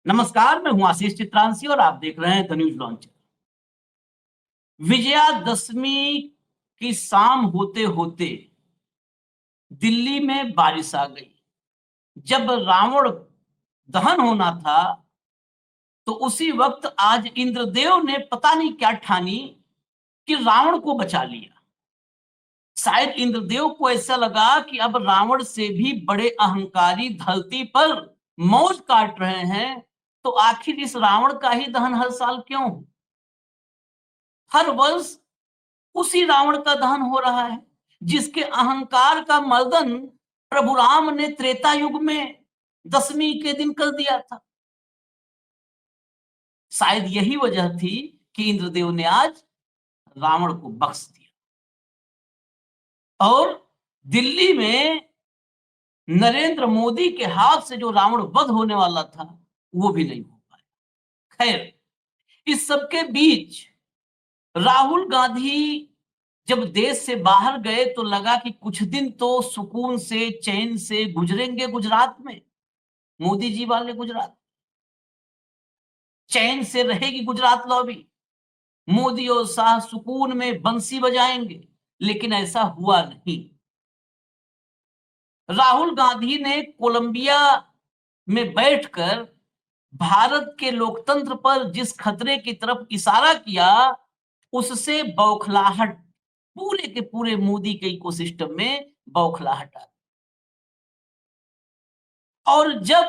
नमस्कार, मैं हूं आशीष चित्रांशी और आप देख रहे हैं द न्यूज लॉन्चर। विजयादशमी की शाम होते होते दिल्ली में बारिश आ गई। जब रावण दहन होना था तो उसी वक्त आज इंद्रदेव ने पता नहीं क्या ठानी कि रावण को बचा लिया। शायद इंद्रदेव को ऐसा लगा कि अब रावण से भी बड़े अहंकारी धरती पर मौज काट रहे हैं, तो आखिर इस रावण का ही दहन हर साल क्यों हो? हर वर्ष उसी रावण का दहन हो रहा है जिसके अहंकार का मर्दन प्रभु राम ने त्रेता युग में दशमी के दिन कर दिया था। शायद यही वजह थी कि इंद्रदेव ने आज रावण को बख्श दिया और दिल्ली में नरेंद्र मोदी के हाथ से जो रावण वध होने वाला था वो भी नहीं हो पाया। खैर, इस सबके बीच राहुल गांधी जब देश से बाहर गए तो लगा कि कुछ दिन तो सुकून से चैन से गुजरेंगे गुजरात में। मोदी जी वाले गुजरात चैन से रहेगी गुजरात लॉबी। मोदी और शाह सुकून में बंसी बजाएंगे, लेकिन ऐसा हुआ नहीं। राहुल गांधी ने कोलंबिया में बैठकर भारत के लोकतंत्र पर जिस खतरे की तरफ इशारा किया, उससे बौखलाहट पूरे के पूरे मोदी के इकोसिस्टम में बौखलाहट आ गई। और जब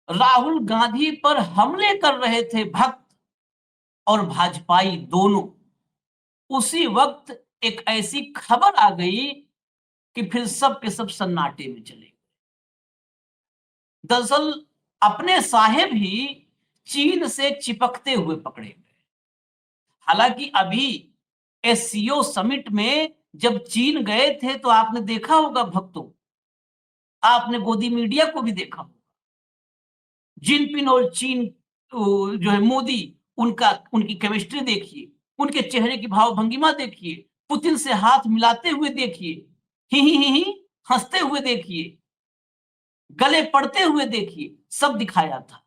राहुल गांधी पर हमले कर रहे थे भक्त और भाजपाई दोनों, उसी वक्त एक ऐसी खबर आ गई कि फिर सब के सब सन्नाटे में चले गए। दरअसल अपने साहेब ही चीन से चिपकते हुए पकड़े गए। हालांकि अभी एससीओ समिट में जब चीन गए थे तो आपने देखा होगा भक्तों, आपने गोदी मीडिया को भी देखा होगा, जिनपिंग और चीन जो है मोदी, उनकी केमिस्ट्री देखिए, उनके चेहरे की भाव भंगिमा देखिए, पुतिन से हाथ मिलाते हुए देखिए, ही हंसते हुए देखिए, गले पड़ते हुए देखिए, सब दिखाया था।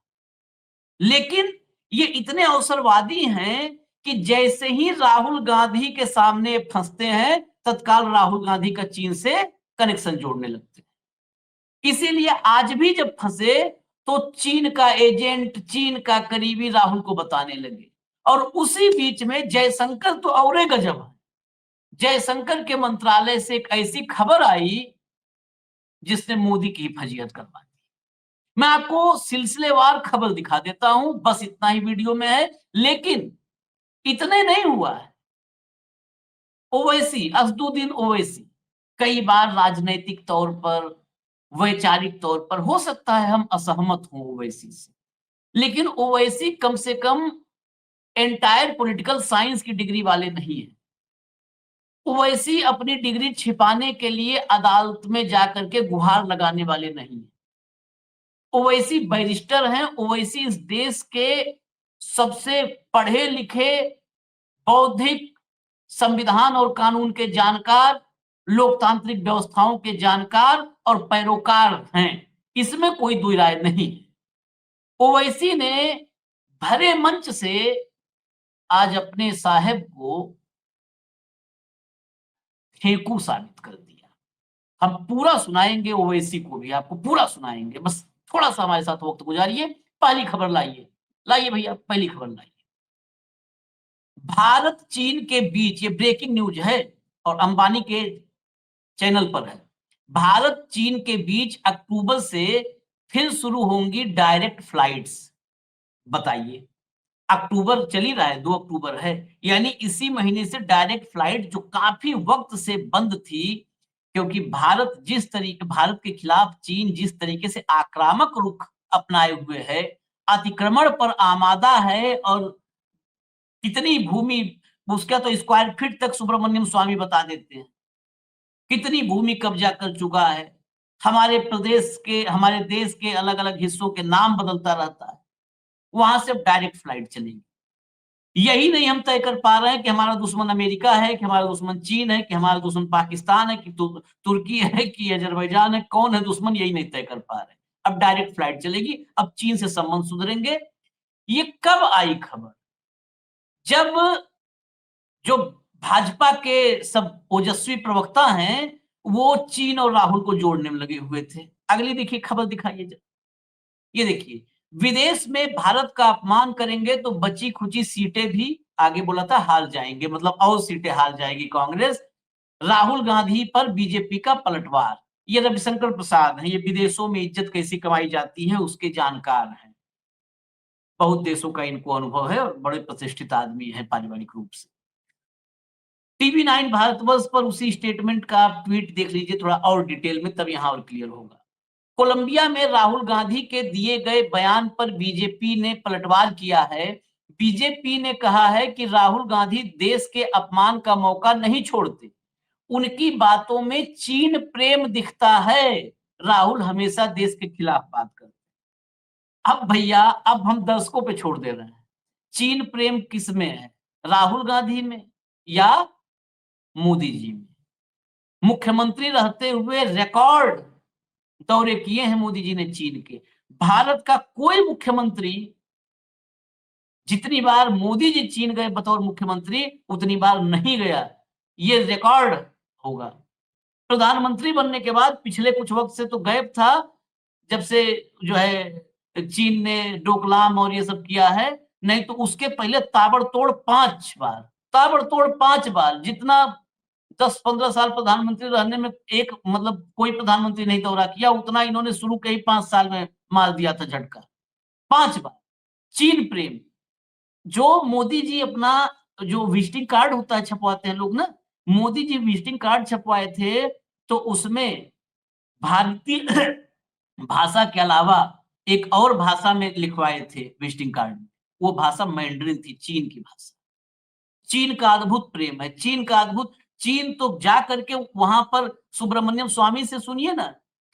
लेकिन ये इतने अवसरवादी हैं कि जैसे ही राहुल गांधी के सामने फंसते हैं, तत्काल राहुल गांधी का चीन से कनेक्शन जोड़ने लगते हैं। इसीलिए आज भी जब फंसे तो चीन का एजेंट, चीन का करीबी राहुल को बताने लगे। और उसी बीच में जयशंकर तो और गजब है। जयशंकर के मंत्रालय से एक ऐसी खबर आई जिसने मोदी की फजीहत करवा दी। मैं आपको सिलसिलेवार खबर दिखा देता हूं, बस इतना ही वीडियो में है। लेकिन इतने नहीं हुआ है। ओवैसी, असदुद्दीन ओवैसी, कई बार राजनैतिक तौर पर, वैचारिक तौर पर हो सकता है हम असहमत हों ओवैसी से, लेकिन ओवैसी कम से कम एंटायर पॉलिटिकल साइंस की डिग्री वाले नहीं है। ओवैसी अपनी डिग्री छिपाने के लिए अदालत में जाकर के गुहार लगाने वाले नहीं है। ओवैसी बैरिस्टर हैं। ओवैसी इस देश के सबसे पढ़े लिखे, बौद्धिक, संविधान और कानून के जानकार, लोकतांत्रिक व्यवस्थाओं के जानकार और पैरोकार हैं। इसमें कोई दुई राय नहीं। ओवैसी ने भरे मंच से आज अपने साहेब को फेंकू साबित कर दिया। हम पूरा सुनाएंगे, ओवैसी को भी आपको पूरा सुनाएंगे। बस थोड़ा सा हमारे साथ वक्त गुजारिए। पहली खबर लाइए, लाइए भैया, पहली खबर लाइए। भारत चीन के बीच, ये ब्रेकिंग न्यूज है और अंबानी के चैनल पर है। भारत चीन के बीच अक्टूबर से फिर शुरू होंगी डायरेक्ट फ्लाइट्स। बताइए, अक्टूबर चल ही रहा है, 2 अक्टूबर है, यानी इसी महीने से डायरेक्ट फ्लाइट जो काफी वक्त से बंद थी, क्योंकि भारत के खिलाफ चीन जिस तरीके से आक्रामक रुख अपनाए हुए है, अतिक्रमण पर आमादा है, और कितनी भूमि, उसका तो स्क्वायर फीट तक सुब्रमण्यम स्वामी बता देते हैं, कितनी भूमि कब्जा कर चुका है। हमारे प्रदेश के, हमारे देश के अलग अलग हिस्सों के नाम बदलता रहता है। वहां से डायरेक्ट फ्लाइट चलेगी। यही नहीं हम तय कर पा रहे हैं कि हमारा दुश्मन अमेरिका है, कि हमारा दुश्मन चीन है, कि हमारा दुश्मन पाकिस्तान है, कि तुर्की है, कि अजरबैजान है। कौन है दुश्मन, यही नहीं तय कर पा रहे। अब डायरेक्ट फ्लाइट चलेगी, अब चीन से संबंध सुधरेंगे। ये कब आई खबर? जब जो भाजपा के सब ओजस्वी प्रवक्ता हैं, वो चीन और राहुल को जोड़ने में लगे हुए थे। अगली देखिए खबर दिखाइए जरा। ये देखिए, विदेश में भारत का अपमान करेंगे तो बची खुची सीटें भी, आगे बोला था, हार जाएंगे, मतलब और सीटें हार जाएगी कांग्रेस। राहुल गांधी पर बीजेपी का पलटवार। ये रविशंकर प्रसाद हैं, ये विदेशों में इज्जत कैसी कमाई जाती है उसके जानकार हैं। बहुत देशों का इनको अनुभव है और बड़े प्रतिष्ठित आदमी है पारिवारिक रूप से। टीवी 9 भारतवर्ष पर उसी स्टेटमेंट का आप ट्वीट देख लीजिए थोड़ा और डिटेल में, तब यहां और क्लियर होगा। कोलंबिया में राहुल गांधी के दिए गए बयान पर बीजेपी ने पलटवार किया है। बीजेपी ने कहा है कि राहुल गांधी देश के अपमान का मौका नहीं छोड़ते, उनकी बातों में चीन प्रेम दिखता है। राहुल हमेशा देश के खिलाफ बात करते हैं। अब भैया, अब हम दर्शकों पे छोड़ दे रहे हैं, चीन प्रेम किस में है, राहुल गांधी में या मोदी जी में? मुख्यमंत्री रहते हुए रिकॉर्ड दौरे किए हैं मोदी जी ने चीन के। भारत का कोई मुख्यमंत्री जितनी बार मोदी जी चीन गए बतौर मुख्यमंत्री, उतनी बार नहीं गया। ये रिकॉर्ड होगा। प्रधानमंत्री बनने के बाद पिछले कुछ वक्त से तो गायब था, जब से जो है चीन ने डोकलाम और ये सब किया है, नहीं तो उसके पहले ताबड़तोड़ 5 बार, ताबड़तोड़ 5 बार, जितना 10-15 साल प्रधानमंत्री रहने में एक मतलब कोई प्रधानमंत्री नहीं दौरा किया, उतना इन्होंने शुरू के ही 5 साल में मार दिया था झटका। 5 बार। चीन प्रेम, जो मोदी जी अपना जो विजिटिंग कार्ड होता है छपवाते हैं लोग ना, मोदी जी विजिटिंग कार्ड छपवाए थे तो उसमें भारतीय भाषा के अलावा एक और भाषा में लिखवाए थे विजिटिंग कार्ड में। वो भाषा मैंड्रिन थी, चीन की भाषा। चीन का अद्भुत प्रेम है, चीन का अद्भुत। चीन तो जा करके वहां पर सुब्रमण्यम स्वामी से सुनिए ना,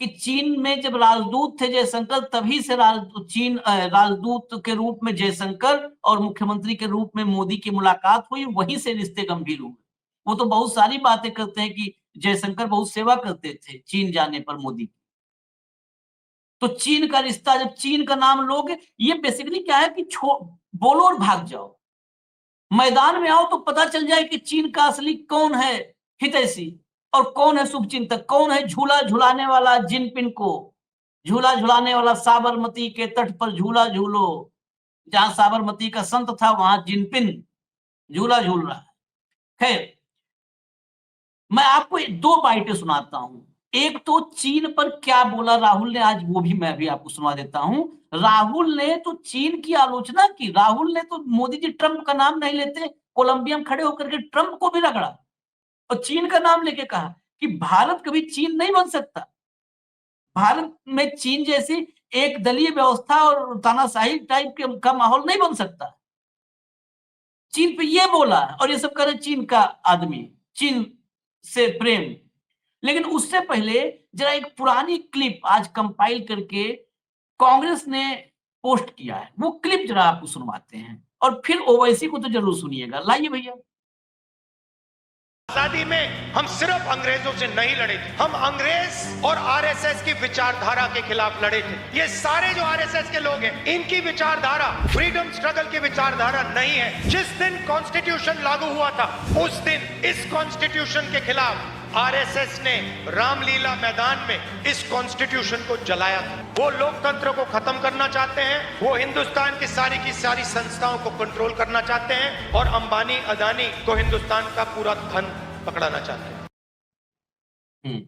कि चीन में जब राजदूत थे जयशंकर, तभी से चीन राजदूत के रूप में जयशंकर और मुख्यमंत्री के रूप में मोदी की मुलाकात हुई, वहीं से रिश्ते गंभीर हुए। वो तो बहुत सारी बातें करते हैं कि जयशंकर बहुत सेवा करते थे चीन जाने पर मोदी की। तो चीन का रिश्ता, जब चीन का नाम लोगे, ये बेसिकली क्या है कि बोलो और भाग जाओ, मैदान में आओ तो पता चल जाए कि चीन का असली कौन है हितैषी और कौन है शुभचिंतक, कौन है झूला झुलाने वाला जिनपिन को, झूला झुलाने वाला साबरमती के तट पर झूला झूलो। जहां साबरमती का संत था वहां जिनपिन झूला झूल रहा है। खैर, मैं आपको 2 बाइटें सुनाता हूं। एक तो चीन पर क्या बोला राहुल ने आज, वो भी मैं भी आपको सुना देता हूं। राहुल ने तो चीन की आलोचना की। राहुल ने तो, मोदी जी ट्रंप का नाम नहीं लेते, कोलंबिया में खड़े होकर के ट्रंप को भी रगड़ा और चीन का नाम लेके कहा कि भारत कभी चीन नहीं बन सकता। भारत में चीन जैसी एक दलीय व्यवस्था और तानाशाही टाइप का माहौल नहीं बन सकता। चीन पे ये बोला और ये सब करे चीन का आदमी, चीन से प्रेम। लेकिन उससे पहले जरा एक पुरानी क्लिप आज कंपाइल करके कांग्रेस ने पोस्ट किया है, वो क्लिप जरा आपको सुनवाते हैं और फिर ओवैसी को तो जरूर सुनिएगा। लाइए भैया। आजादी में हम सिर्फ अंग्रेजों से नहीं लड़े थे, हम अंग्रेज और आरएसएस की विचारधारा के खिलाफ लड़े थे। ये सारे जो आरएसएस के लोग हैं, इनकी विचारधारा फ्रीडम स्ट्रगल की विचारधारा नहीं है। जिस दिन कॉन्स्टिट्यूशन लागू हुआ था, उस दिन इस कॉन्स्टिट्यूशन के खिलाफ आरएसएस ने रामलीला मैदान में इस कॉन्स्टिट्यूशन को जलाया था। वो लोकतंत्र को खत्म करना चाहते हैं, वो हिंदुस्तान की सारी संस्थाओं को कंट्रोल करना चाहते हैं और अंबानी अदानी को हिंदुस्तान का पूरा धन पकड़ाना चाहते हैं।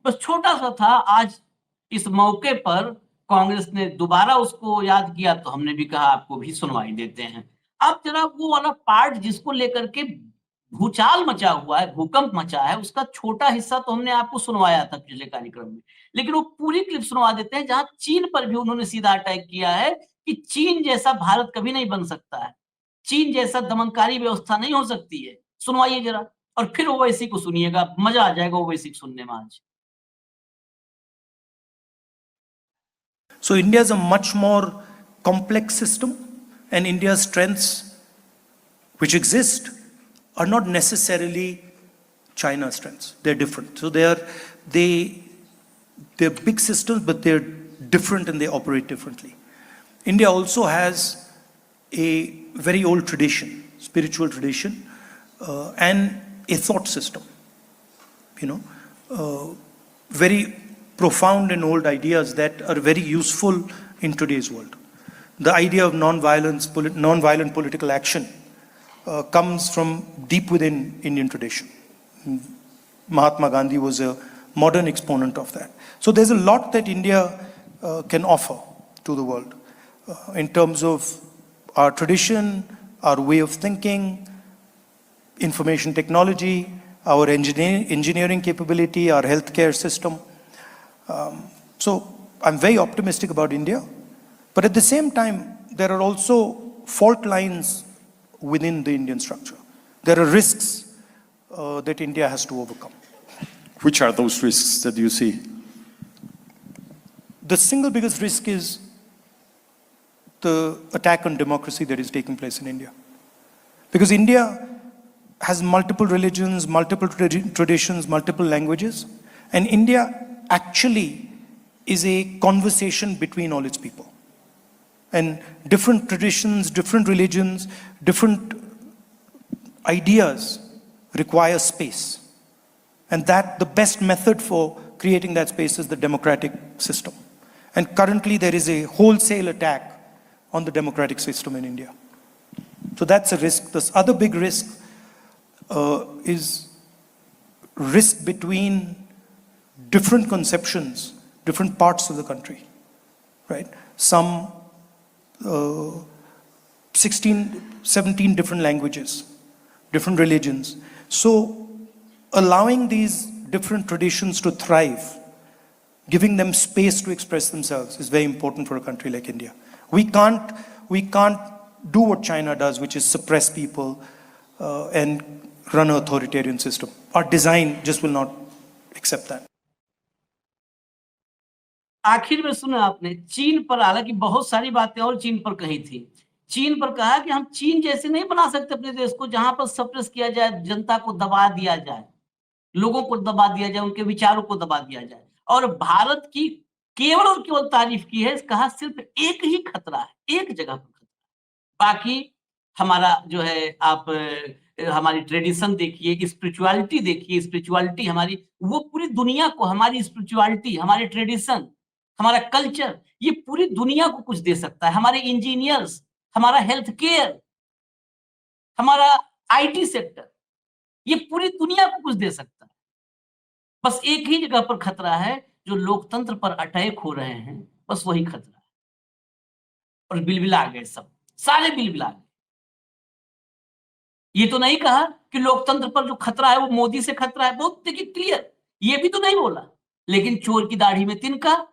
बस छोटा सा था। आज इस मौके पर कांग्रेस ने दोबारा उसको याद किया तो हमने भी कहा आपको भी सुनवाई देते हैं। अब जरा वो वाला पार्ट जिसको लेकर के भूचाल मचा हुआ है, भूकंप मचा है, उसका छोटा हिस्सा तो हमने आपको सुनवाया था पिछले कार्यक्रम में, लेकिन वो पूरी क्लिप सुनवा देते हैं जहां चीन पर भी उन्होंने सीधा अटैक किया है कि चीन जैसा भारत कभी नहीं बन सकता है, चीन जैसा दमनकारी व्यवस्था नहीं हो सकती है। सुनवाइए जरा और फिर ओवैसी को सुनिएगा, मजा आ जाएगा ओवैसी को सुनने में आज। So India is a much more complex system, and India's strengths which exist are not necessarily China's strengths. They're different. So they're big systems, but they're different and they operate differently. India also has a very old tradition, spiritual tradition, and a thought system. Very profound and old ideas that are very useful in today's world. The idea of non-violent political action comes from deep within Indian tradition. Mahatma Gandhi was a modern exponent of that. So there's a lot that India can offer to the world in terms of our tradition, our way of thinking, information technology, our engineering capability, our healthcare system. So I'm very optimistic about India. But at the same time, there are also fault lines within the Indian structure. There are risks that India has to overcome. Which are those risks that you see? The single biggest risk is the attack on democracy that is taking place in India. Because India has multiple religions, multiple traditions, multiple languages, and India actually is a conversation between all its people. And different traditions, different religions, different ideas require space. And that the best method for creating that space is the democratic system. And currently there is a wholesale attack on the democratic system in India. So that's a risk. This other big risk is risk between different conceptions, different parts of the country, right? Some 16, 17 different languages, different religions. So allowing these different traditions to thrive, giving them space to express themselves is very important for a country like India. We can't do what China does, which is suppress people and run an authoritarian system. Our design just will not accept that. आखिर में सुना आपने चीन पर, हालांकि बहुत सारी बातें और चीन पर कही थी। चीन पर कहा कि हम चीन जैसे नहीं बना सकते अपने देश को, जहां पर सप्रेस किया जाए, जनता को दबा दिया जाए, लोगों को दबा दिया जाए, उनके विचारों को दबा दिया जाए। और भारत की केवल और केवल तारीफ की है, कहा सिर्फ एक ही खतरा है, एक जगह पर खतरा है। बाकी हमारा जो है, आप हमारी ट्रेडिशन देखिए, स्पिरिचुअलिटी देखिए, स्पिरिचुअलिटी हमारी, वो पूरी दुनिया को, हमारी स्पिरिचुअलिटी, हमारे ट्रेडिशन, हमारा कल्चर, ये पूरी दुनिया को कुछ दे सकता है। हमारे इंजीनियर्स, हमारा हेल्थ केयर, हमारा आईटी सेक्टर, ये पूरी दुनिया को कुछ दे सकता है। बस एक ही जगह पर खतरा है, जो लोकतंत्र पर अटैक हो रहे हैं, बस वही खतरा है। और बिलबिला गए, सब सारे बिलबिला गए। ये तो नहीं कहा कि लोकतंत्र पर जो खतरा है वो मोदी से खतरा है, बहुत देखिए क्लियर, ये भी तो नहीं बोला। लेकिन चोर की दाढ़ी में तिनका,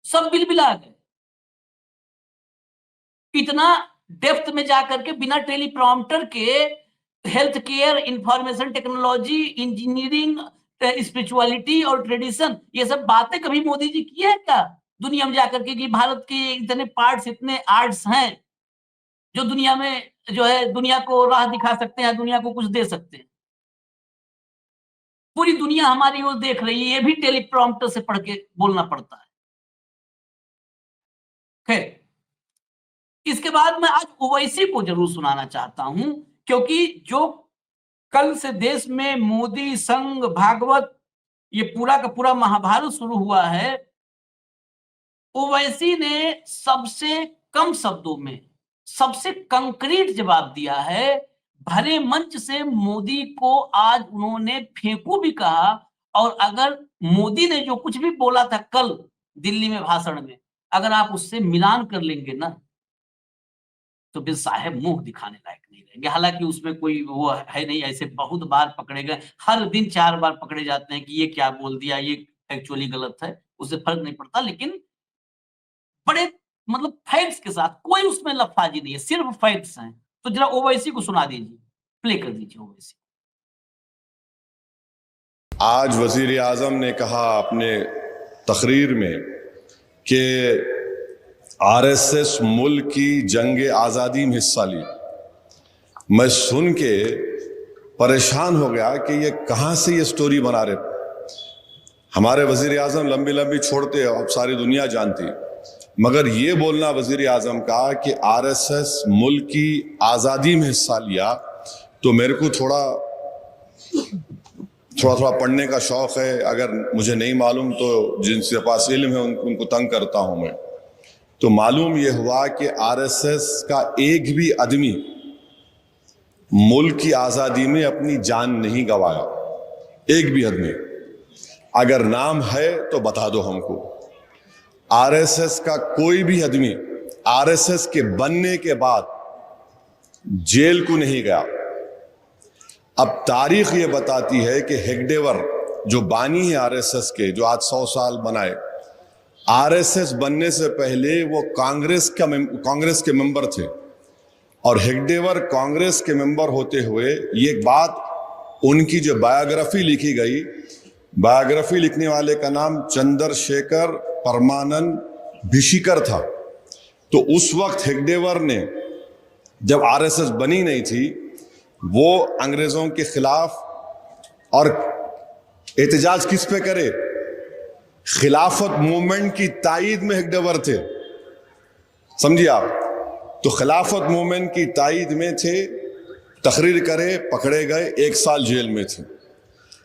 सब बिलबिला गए। इतना डेप्थ में जाकर के बिना टेलीप्रॉम्प्टर के health care, information technology, engineering, spirituality और ट्रेडिशन, ये सब बातें कभी मोदी जी की है क्या दुनिया में जाकर के, कि भारत के इतने पार्ट्स, इतने आर्ट्स हैं जो दुनिया में जो है, दुनिया को राह दिखा सकते हैं, दुनिया को कुछ दे सकते हैं। पूरी दुनिया हमारी ओर देख रही है, ये भी टेलीप्रॉम्प्टर से पढ़ के बोलना पड़ता है। खैर, इसके बाद मैं आज ओवैसी को जरूर सुनाना चाहता हूं, क्योंकि जो कल से देश में मोदी, संघ, भागवत, ये पूरा का पूरा महाभारत शुरू हुआ है, ओवैसी ने सबसे कम शब्दों में, सबसे कंक्रीट जवाब दिया है। भरे मंच से मोदी को आज उन्होंने फेंकू भी कहा। और अगर मोदी ने जो कुछ भी बोला था कल दिल्ली में भाषण में, अगर आप उससे मिलान कर लेंगे ना, तो फिर साहब मुंह दिखाने लायक नहीं रहेंगे। हालांकि उसमें कोई वो है नहीं, ऐसे बहुत बार पकड़े गए, हर दिन 4 बार पकड़े जाते हैं कि ये क्या बोल दिया, ये एक्चुअली गलत है, उससे फर्क नहीं पड़ता। लेकिन बड़े मतलब फैक्ट्स के साथ, कोई उसमें लफाजी नहीं है, सिर्फ फैक्ट्स हैं। तो जरा ओवैसी को सुना दीजिए, प्ले कर दीजिए ओवैसी। आज वजीर आजम ने कहा अपने तकरीर में कि आरएसएस मुल्क की जंग आज़ादी में हिस्सा ली। मैं सुन के परेशान हो गया कि ये कहां से ये स्टोरी बना रहे। हमारे वजीर आजम लंबी लंबी छोड़ते, अब सारी दुनिया जानती, मगर ये बोलना वजीर आजम का कि आरएसएस मुल्क की आज़ादी में हिस्सा लिया, तो मेरे को थोड़ा पढ़ने का शौक है, अगर मुझे नहीं मालूम तो जिनके पास इल्म है उनको तंग करता हूं मैं। तो मालूम यह हुआ कि आरएसएस का एक भी आदमी मुल्क की आज़ादी में अपनी जान नहीं गंवाया, एक भी आदमी। अगर नाम है तो बता दो हमको। आरएसएस का कोई भी आदमी आरएसएस के बनने के बाद जेल को नहीं गया। अब तारीख ये बताती है कि हेगडेवर जो बानी है आरएसएस के, जो आज 100 साल बनाए, आरएसएस बनने से पहले वो कांग्रेस के मेंबर थे, और हेगडेवर कांग्रेस के मेंबर होते हुए ये बात, उनकी जो बायोग्राफी लिखी गई, बायोग्राफी लिखने वाले का नाम चंद्रशेखर परमानंद भिशिकर था। तो उस वक्त हेगडेवर ने, जब आरएसएस बनी नहीं थी, वो अंग्रेजों के खिलाफ, और एहतजाज किस पे करे, खिलाफत मूवमेंट की तायीद में हेगडेवर थे, समझिए आप। तो खिलाफत मूवमेंट की तायीद में थे, तकरीर करे, पकड़े गए, 1 साल जेल में थे।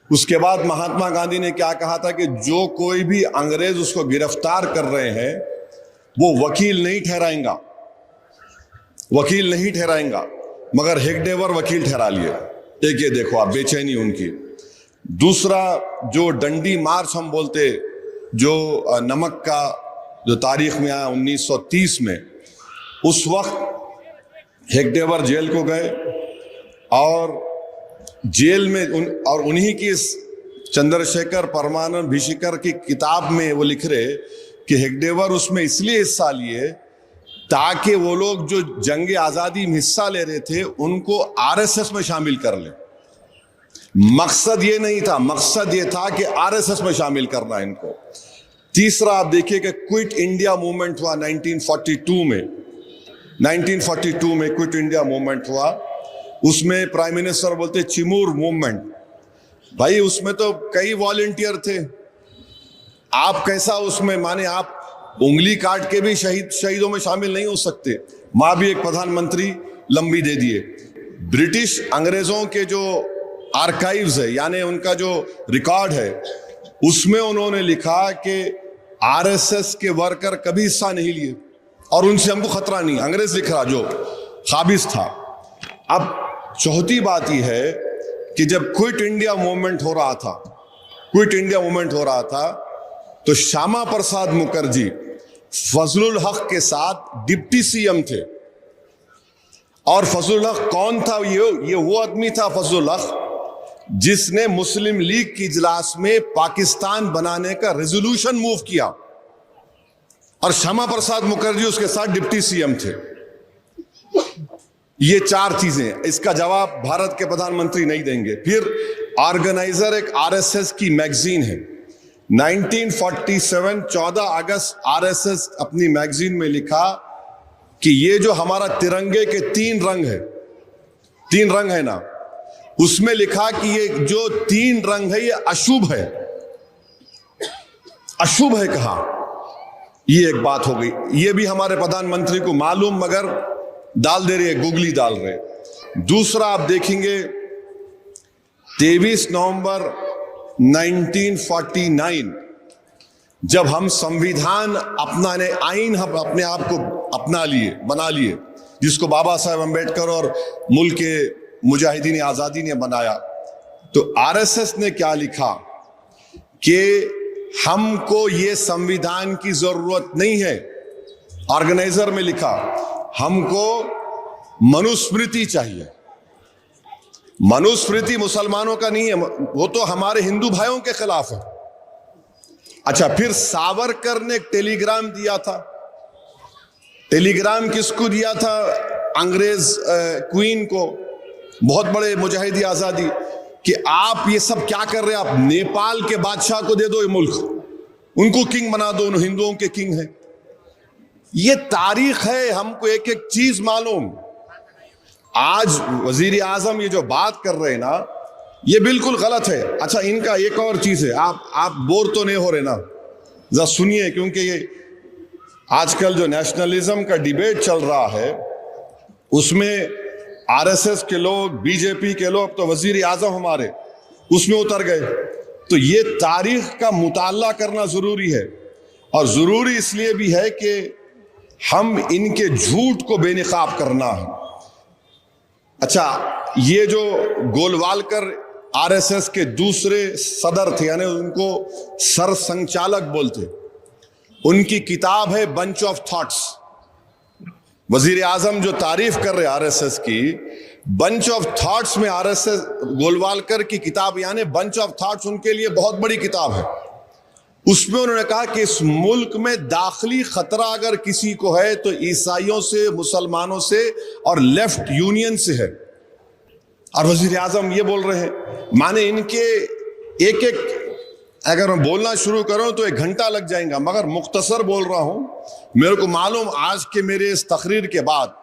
उसके बाद महात्मा गांधी ने क्या कहा था कि जो कोई भी अंग्रेज उसको गिरफ्तार कर रहे हैं वो वकील नहीं ठहराएंगा, वकील नहीं ठहराएंगा, मगर हेगडेवर वकील ठहरा लिए। एक ये देखो आप बेचैनी उनकी। दूसरा, जो डंडी मार्च हम बोलते, जो नमक का जो तारीख में आया 1930 में, उस वक्त हेगडेवर जेल को गए, और जेल में और उन्हीं की चंद्रशेखर परमानंद भिशिकर की किताब में वो लिख रहे कि हेगडेवर उसमें इसलिए हिस्सा लिए ताकि वो लोग जो जंग आजादी में हिस्सा ले रहे थे उनको आरएसएस में शामिल कर ले। मकसद ये नहीं था, मकसद ये था कि आरएसएस में शामिल करना इनको। तीसरा, आप देखिए कि क्विट इंडिया मूवमेंट हुआ 1942 में। 1942 में क्विट इंडिया मूवमेंट हुआ, उसमें प्राइम मिनिस्टर बोलते चिमूर मूवमेंट। भाई उसमें तो कई वॉलंटियर थे, आप कैसा उसमें माने, आप उंगली काट के भी शहीदों में शामिल नहीं हो सकते। मां भी एक प्रधानमंत्री लंबी दे दिए। ब्रिटिश अंग्रेजों के जो आर्काइव्स है, यानी उनका जो रिकॉर्ड है, उसमें उन्होंने लिखा कि आरएसएस के वर्कर कभी हिस्सा नहीं लिए और उनसे हमको खतरा नहीं। अंग्रेज लिख रहा जो खाबिज था। अब चौथी बात यह है कि जब क्विट इंडिया मूवमेंट हो रहा था, क्विट इंडिया मूवमेंट हो रहा था, तो श्यामा प्रसाद मुखर्जी फजलुल हक के साथ डिप्टी सीएम थे। और फजलुल हक कौन था? ये वो आदमी था फजलुल हक जिसने मुस्लिम लीग की इजलास में पाकिस्तान बनाने का रेजोल्यूशन मूव किया, और श्यामा प्रसाद मुखर्जी उसके साथ डिप्टी सीएम थे। ये 4 चीजें, इसका जवाब भारत के प्रधानमंत्री नहीं देंगे। फिर ऑर्गेनाइजर एक आरएसएस की मैगजीन है। 1947 14 अगस्त आरएसएस अपनी मैगजीन में लिखा कि ये जो हमारा तिरंगे के 3 रंग है, 3 रंग है ना, उसमें लिखा कि ये जो 3 रंग है ये अशुभ है। अशुभ है कहा, ये एक बात हो गई। ये भी हमारे प्रधानमंत्री को मालूम, मगर डाल दे रहे, गुगली डाल रहे। दूसरा, आप देखेंगे 23 नवंबर 1949 जब हम संविधान अपनाने, आईन हम अपने आप को अपना लिए, बना लिए, जिसको बाबा साहेब अम्बेडकर और मुल्क के मुजाहिदीन आजादी ने बनाया, तो आरएसएस ने क्या लिखा कि हमको ये संविधान की जरूरत नहीं है। ऑर्गेनाइजर में लिखा हमको मनुस्मृति चाहिए। मनुस्मृति मुसलमानों का नहीं है, वो तो हमारे हिंदू भाइयों के खिलाफ है। अच्छा, फिर सावरकर ने एक टेलीग्राम दिया था। टेलीग्राम किसको दिया था? अंग्रेज क्वीन को, बहुत बड़े मुजाहिदी आजादी, कि आप ये सब क्या कर रहे हैं, आप नेपाल के बादशाह को दे दो ये मुल्क, उनको किंग बना दो, उन हिंदुओं के किंग है। ये तारीख है, हमको एक एक चीज मालूम। आज वजीर आजम ये जो बात कर रहे हैं ना, ये बिल्कुल गलत है। अच्छा, इनका एक और चीज है, आप बोर तो नहीं हो रहे ना? जरा सुनिए, क्योंकि ये आजकल जो नेशनलिज्म का डिबेट चल रहा है उसमें आरएसएस के लोग, बीजेपी के लोग, तो वजीर आजम हमारे उसमें उतर गए। तो ये तारीख का मुताला करना जरूरी है, और जरूरी इसलिए भी है कि हम इनके झूठ को बेनकाब करना है। अच्छा, ये जो गोलवालकर आरएसएस के दूसरे सदर थे, यानी उनको सर संचालक बोलते, उनकी किताब है बंच ऑफ थॉट्स। वजीर आजम जो तारीफ कर रहे आरएसएस की, बंच ऑफ थॉट्स में आरएसएस गोलवालकर की किताब, यानी बंच ऑफ थॉट्स उनके लिए बहुत बड़ी किताब है। उसमें उन्होंने कहा कि इस मुल्क में दाखिली खतरा अगर किसी को है तो ईसाइयों से, मुसलमानों से और लेफ्ट यूनियन से है। और वजीर आजम ये बोल रहे हैं, माने इनके एक एक अगर मैं बोलना शुरू करूं तो 1 घंटा लग जाएगा, मगर मुख्तसर बोल रहा हूं। मेरे को मालूम आज के मेरे इस तकरीर के बाद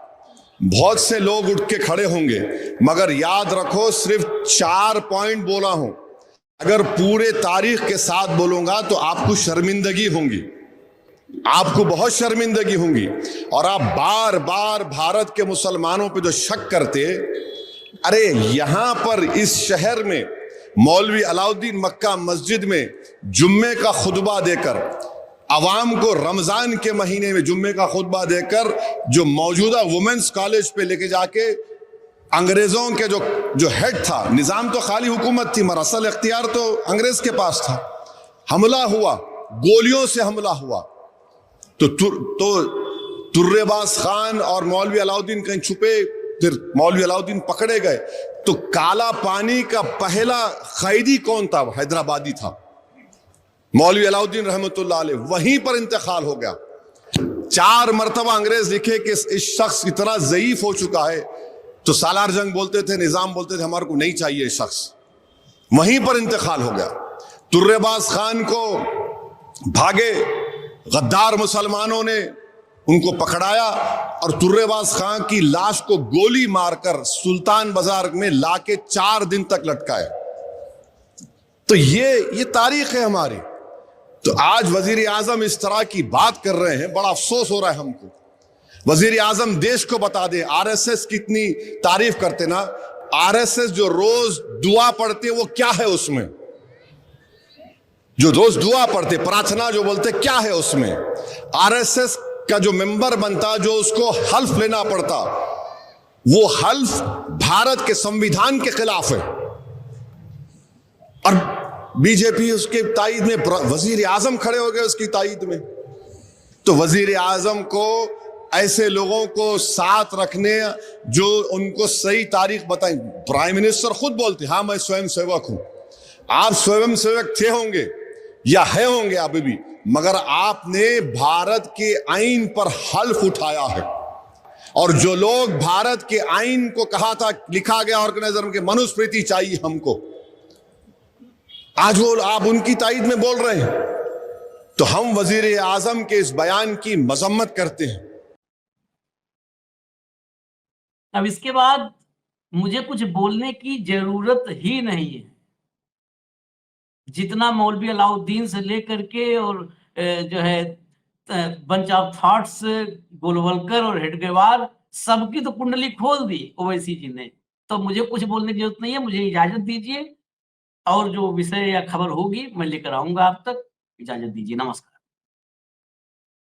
बहुत से लोग उठ के खड़े होंगे, मगर याद रखो सिर्फ 4 पॉइंट बोला हूं। अगर पूरे तारीख के साथ बोलूंगा तो आपको शर्मिंदगी होंगी, आपको बहुत शर्मिंदगी होंगी। और आप बार बार भारत के मुसलमानों पे जो शक करते, अरे यहां पर इस शहर में मौलवी अलाउद्दीन मक्का मस्जिद में जुम्मे का खुतबा देकर, अवाम को रमजान के महीने में जुम्मे का खुतबा देकर, जो मौजूदा वुमेन्स कॉलेज पे लेके जाके अंग्रेजों के जो हेड था, निजाम तो खाली हुकूमत थी मगर असल इख्तियार तो अंग्रेज के पास था, हमला हुआ, गोलियों से हमला हुआ। तो तुर्रेबाज खान और मौलवी अलाउद्दीन कहीं छुपे, फिर मौलवी अलाउद्दीन पकड़े गए। तो काला पानी का पहला कैदी कौन था? हैदराबादी था, मौलवी अलाउद्दीन रहमतुल्लाह अलैह। वहीं पर इंतकाल हो गया। 4 मरतबा अंग्रेज लिखे कि इस शख्स इतना ज़ईफ हो चुका है, तो सालार जंग बोलते थे, निजाम बोलते थे हमारे को नहीं चाहिए शख्स, वहीं पर इंतकाल हो गया। तुर्रेबाज खान को भागे गद्दार मुसलमानों ने उनको पकड़ाया और तुर्रेबाज खान की लाश को गोली मारकर सुल्तान बाजार में लाके 4 दिन तक लटकाया। तो ये तारीख है हमारी। तो आज वजीर आजम इस तरह की बात कर रहे हैं, बड़ा अफसोस हो रहा है हमको। वजीर आजम देश को बता दे, आरएसएस कितनी तारीफ करते ना, आरएसएस जो रोज दुआ पढ़ते वो क्या है उसमें, जो रोज दुआ पढ़ते, प्रार्थना जो बोलते, क्या है उसमें? आरएसएस का जो मेंबर बनता, जो उसको हल्फ लेना पड़ता, वो हल्फ भारत के संविधान के खिलाफ है। और बीजेपी उसके तायद में, वजीर आजम खड़े हो गए उसकी तायद में। तो वजीर आजम को ऐसे लोगों को साथ रखने जो उनको सही तारीख बताएं। प्राइम मिनिस्टर खुद बोलते, हाँ मैं स्वयं सेवक हूं। आप स्वयं सेवक थे होंगे या है होंगे अभी भी, मगर आपने भारत के आईन पर हल्फ उठाया है। और जो लोग भारत के आईन को कहा था, लिखा गया ऑर्गेनाइजर के मनुस्मृति चाहिए हमको, आज वो आप उनकी तायद में बोल रहे हैं। तो हम वजीर आजम के इस बयान की मजम्मत करते हैं। अब इसके बाद मुझे कुछ बोलने की जरूरत ही नहीं है। जितना मौलवी अलाउद्दीन से लेकर के और जो है बंच ऑफ थॉट्स, गोलवलकर और हेडगेवार, सबकी तो कुंडली खोल दी ओवैसी जी ने। तो मुझे कुछ बोलने की जरूरत नहीं है, मुझे इजाजत दीजिए। और जो विषय या खबर होगी मैं लेकर आऊंगा आप तक। इजाजत दीजिए, नमस्कार।